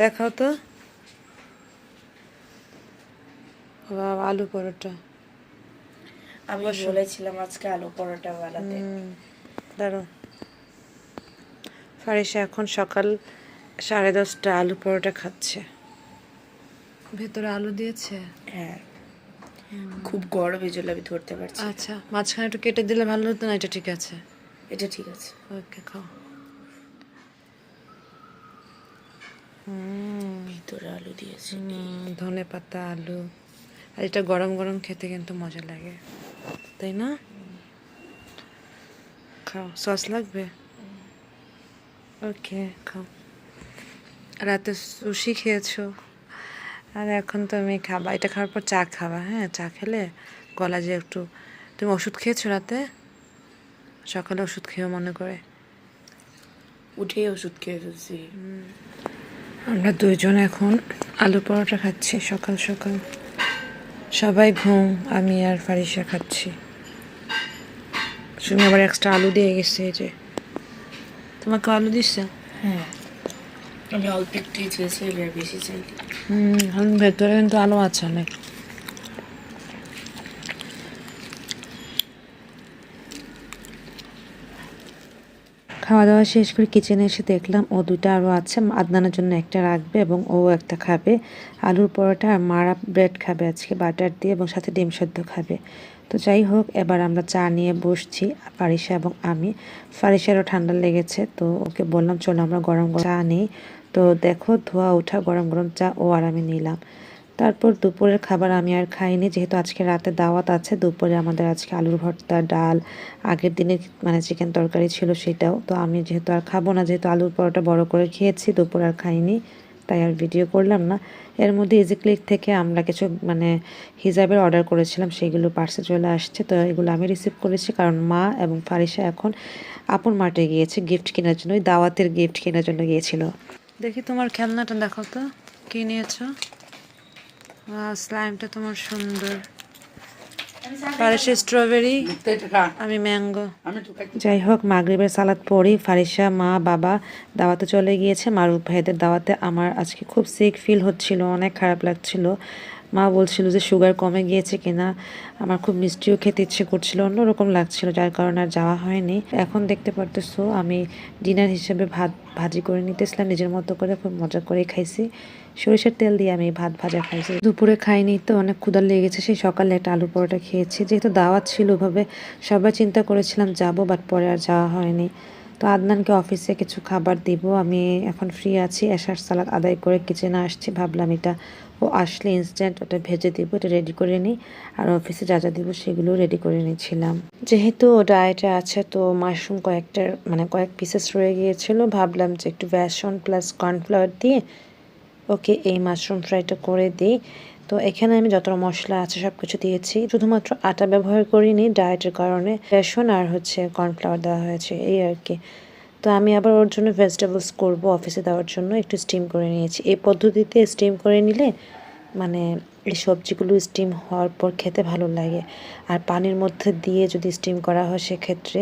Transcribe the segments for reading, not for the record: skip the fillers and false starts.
দেখাও তো। আলু পরোটা আমি বলেছিলাম আজকে আলু পরোটা বানাতে। দাঁড়ো। ফারিসা এখন সকাল 10:30 আলু পরোটা খাচ্ছে। ভেতরে আলু দিয়েছে? হ্যাঁ, খুব গরম, এই জন্য আমি ধরতে পারছি। আচ্ছা, মাঝখানে একটু কেটে দিলে ভালো হতো না? এটা ঠিক আছে, এটা ঠিক আছে। ওকে, খাও। ভিতরে আলু দিয়েছে। ধনে পাতা, আলু, আর এটা গরম গরম খেতে কিন্তু মজা লাগে, তাই না? খাও, সস লাগবে? ওকে, খাও। রাতে সুশি খেয়েছো, আর এখন তুমি খাবা। এটা খাওয়ার পর চা খাবা। হ্যাঁ, চা খেলে গলা যে একটু। তুমি ওষুধ খেয়েছো রাতে? সকালে ওষুধ খেয়েও মনে করে? উঠেই ওষুধ খেয়ে ফেলছি। আমরা দুইজন এখন আলু পরোটা খাচ্ছি সকাল সকাল। সবাই ঘুম, আমি আর ফারিসা খাচ্ছি। তুমি আবার এক্সট্রা আলু দিয়ে গেছে, এই যে তোমাকে আলু দিচ্ছে। হ্যাঁ, আমি অল্প একটুই চেয়েছি, বেশি চাইনি। ভেতরে কিন্তু আলু আছে অনেক। খাওয়া দাওয়া শেষ করে কিচেনে এসে দেখলাম ও দুইটা আরও আছে। আদনানের জন্য একটা রাখবে এবং ও একটা খাবে আলুর পরোটা, আর মারা ব্রেড খাবে আজকে বাটার দিয়ে, এবং সাথে ডিম সেদ্ধ খাবে। তো যাই হোক, এবার আমরা চা নিয়ে বসছি, ফারিসা এবং আমি। ফারিসারও ঠান্ডা লেগেছে, তো ওকে বললাম চলো আমরা গরম গরম চা নিই। তো দেখো, ধোয়া ওঠা গরম গরম চা ও আর আমি নিলাম। তারপর দুপুরের খাবার আমি আর খাইনি, যেহেতু আজকে রাতে দাওয়াত আছে। দুপুরে আমাদের আজকে আলুর ভর্তা, ডাল, আগের দিনের মানে চিকেন তরকারি ছিল সেটাও। তো আমি যেহেতু আর খাবো না, যেহেতু আলুর পরোটা বড় করে খেয়েছি, দুপুর আর খাইনি, তাই আর ভিডিও করলাম না। এর মধ্যে ইজি ক্লিক থেকে আমরা কিছু মানে হিজাবের অর্ডার করেছিলাম, সেইগুলো পার্সেল চলে আসছে। তো এগুলো আমি রিসিভ করেছি, কারণ মা এবং ফারিসা এখন আপন মার্টে গিয়েছে গিফট কেনার জন্য, ওই দাওয়াতের গিফট কেনার জন্য গিয়েছিল। দেখি তোমার খেলনাটা দেখো তো, কি নিয়েছো? স্লাইমটা তোমার সুন্দর। ফারিসা স্ট্রবেরি, আমি ম্যাঙ্গো। যাই হোক, মাগরিবের সালাদ পড়ি ফারিসা, মা, বাবা দাওয়াতে চলে গিয়েছে। মারুফ ভাইদের দাওয়াতে। আমার আজকে খুব সিক ফিল হচ্ছিল, অনেক খারাপ লাগছিল। মা বলছিল যে সুগার কমে গিয়েছে কিনা। আমার খুব মিষ্টিও খেতে ইচ্ছে করছিল, অন্যরকম লাগছিল, যার কারণে আর যাওয়া হয়নি। এখন দেখতে পারতেছো আমি ডিনার হিসেবে ভাজি করে নিতেছিলাম নিজের মতো করে, খুব মজা করে খাইছি। সরিষার তেল দিয়ে আমি ভাত ভাজা খাইছি। দুপুরে খাইনি, তো অনেক ক্ষুধা লেগেছে। সেই সকালে একটা আলু পরোটা খেয়েছি, যেহেতু দাওয়াত ছিল ওভাবে সবাই চিন্তা করেছিলাম যাব, বাট পরে আর যাওয়া হয়নি। তো আদনানকে অফিসে কিছু খাবার দিব। আমি এখন ফ্রি আছি, এশার সালাদ আদায় করে কিচেনে আসছি। ভাবলাম এটা ও আসলে ইনস্ট্যান্ট ওটা ভেজে দিব, এটা রেডি করে নিই। আর অফিসে যা যা দিব সেগুলো রেডি করে নিয়েছিলাম। যেহেতু ও ডায়েটে আছে, তো মাশরুম কয়েক পিসেস রয়ে গিয়েছিল। ভাবলাম যে একটু বেসন প্লাস কর্নফ্লাওয়ার দিয়ে ওকে এই মাশরুম ফ্রাইটা করে দিই। তো এখানে আমি যত মশলা আছে সব কিছু দিয়েছি, শুধুমাত্র আটা ব্যবহার করিনি ডায়েটের কারণে, বেসন আর কর্নফ্লাওয়ার দেওয়া হয়েছে, এই আর কি। তো আমি আবার ওর জন্য ভেজিটেবলস করব অফিসে দেওয়ার জন্য, একটু স্টিম করে নিয়েছি। এই পদ্ধতিতে স্টিম করে নিলে মানে এই সবজিগুলো স্টিম হওয়ার পর খেতে ভালো লাগে। আর পানির মধ্যে দিয়ে যদি স্টিম করা হয়, সেক্ষেত্রে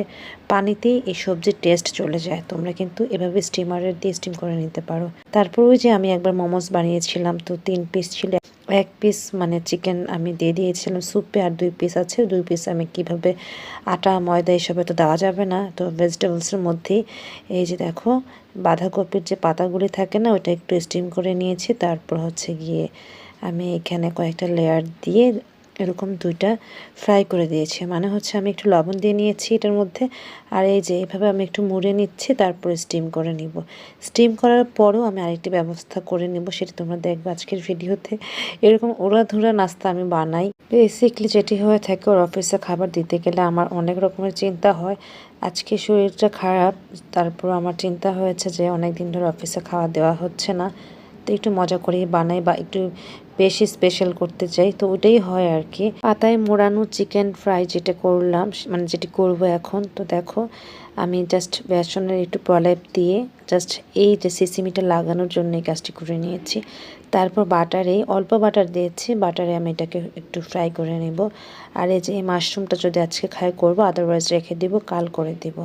পানিতেই এই সবজির টেস্ট চলে যায়। তোমরা কিন্তু এভাবে স্টিমারের দিয়ে স্টিম করে নিতে পারো। তারপর ওই যে আমি একবার মোমোস বানিয়েছিলাম, তো 3 পিস ছিল। 1 পিস চিকেন আমি দিয়ে দিয়েছিলাম স্যুপে, আর 2 পিস আছে। 2 পিস আমি কিভাবে, আটা ময়দা এসবে তো দেওয়া যাবে না, তো ভেজিটেবলসের মধ্যেই এই যে দেখো বাঁধাকপির যে পাতাগুলি থাকে না, ওটা একটু স্টিম করে নিয়েছি। তারপর গিয়ে আমি এখানে কয়েকটা লেয়ার দিয়ে এরকম 2টা ফ্রাই করে দিয়েছি। মানে আমি একটু লবণ দিয়ে নিয়েছি এটার মধ্যে, আর এই যে এভাবে আমি একটু মুড়ে নিচ্ছি, তারপরে স্টিম করে নিব। স্টিম করার পরও আমি আরেকটি ব্যবস্থা করে নিব, সেটা তোমরা দেখবে আজকের ভিডিওতে। এরকম ওড়াধুরা নাস্তা আমি বানাই। বেসিকলি যেটি হয়ে থাকে, ওর অফিসে খাবার দিতে গেলে আমার অনেক রকমের চিন্তা হয়। আজকে শরীরটা খারাপ, তারপর আমার চিন্তা হয়েছে যে অনেক দিন ধরে অফিসে খাওয়া দেওয়া হচ্ছে না, তো একটু মজা করেই বানাই বা একটু বেশি স্পেশাল করতে চাই, তো ওটাই হয় আর কি। পাতায় মোড়ানো চিকেন ফ্রাই যেটা করলাম, যেটি করব এখন, তো দেখো আমি জাস্ট বেসনের একটু প্রলেপ দিয়ে জাস্ট এই যে সিসিমিটা লাগানোর জন্য এই কাজটি করে নিয়েছি। তারপর বাটারে অল্প বাটার দিয়েছি, বাটারে আমি এটাকে একটু ফ্রাই করে নেব। আর এই যে এই মাশরুমটা যদি আজকে করব, আদারওয়াইজ রেখে দিব, কাল করে দিব।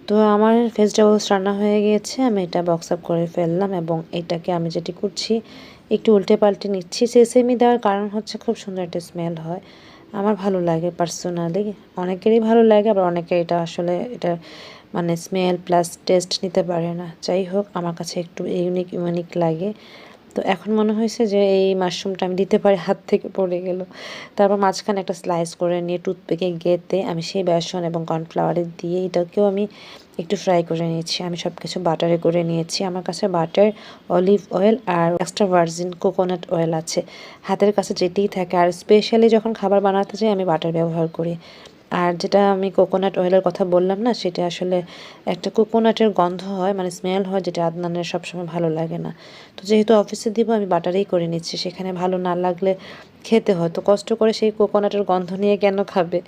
তো আমার ভেজিটেবলস রান্না হয়ে গিয়েছে, আমি এটা বক্স আপ করে ফেললাম এবং এটাকে আমি যেটি করছি একটু উল্টে পাল্টে নিচ্ছি। সেসেমি দেওয়ার কারণ হচ্ছে খুব সুন্দর একটা স্মেল হয়, আমার ভালো লাগে পার্সোনালি, অনেকেরই ভালো লাগে, আবার অনেকে এটা আসলে এটা মানে স্মেল প্লাস টেস্ট নিতে পারে না। যাই হোক, আমার কাছে একটু ইউনিক ইউনিক লাগে। তো এখন মনে হয়েছে যে এই মাশরুমটা আমি দিতে পারি, হাত থেকে পড়ে গেল। তারপর মাঝখানে একটা স্লাইস করে নিয়ে টুথপিকে গেঁথে আমি সেই বেসন এবং কর্নফ্লাওয়ারে দিয়ে এটাকেও আমি একটু ফ্রাই করে নিয়েছি। আমি সব কিছু বাটারে করে নিয়েছি। আমার কাছে বাটার, অলিভ অয়েল আর এক্সট্রা ভার্জিন কোকোনাট অয়েল আছে, হাতের কাছে যেতেই থাকে। আর স্পেশালি যখন খাবার বানাতে যাই আমি বাটার ব্যবহার করি। আর যেটা আমি কোকোনাট অয়েলের কথা বললাম না, সেটা আসলে একটা কোকোনাটের গন্ধ হয়, মানে স্মেল হয়, যেটা আদনানের সবসময় ভালো লাগে না। তো যেহেতু অফিসে দিব আমি বাটারেই করে নিচ্ছি, সেখানে ভালো না লাগলে খেতে হয়, তো কষ্ট করে সেই কোকোনাটের গন্ধ নিয়ে কেন খাবে,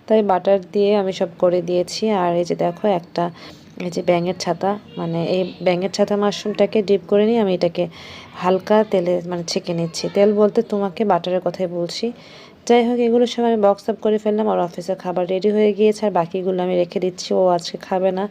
তাই বাটার দিয়ে আমি সব করে দিয়েছি। আর এই যে দেখো একটা এই যে ব্যাঙের ছাতা, মানে এই ব্যাঙের ছাতা মাশরুমটাকে ডিপ করে নিয়ে আমি এটাকে হালকা তেলে মানে ছেঁকে নিচ্ছি। তেল বলতে তোমাকে বাটারের কথাই বলছি। যাই হোক, এগুলো সব আমি বক্স আপ করে ফেললাম। আর অফিসের খাবার রেডি হয়ে গিয়েছে, আর বাকিগুলো আমি রেখে দিচ্ছি। ও আজকে খাবে না।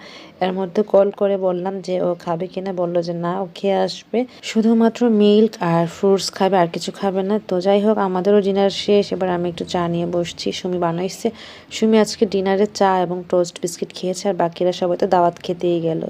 এর মধ্যে কল করে বললাম যে ও খাবে কিনা, বললো যে না, ও খেয়ে আসবে, শুধুমাত্র মিল্ক আর ফ্রুটস খাবে, আর কিছু খাবে না। তো যাই হোক, আমাদেরও ডিনার শেষ, এবার আমি একটু চা নিয়ে বসছি। সুমি বানাইছে, সুমি আজকে ডিনারে চা এবং টোস্ট বিস্কিট খেয়েছে, আর বাকিরা সবাই তো দাওয়াত খেতেই গেল।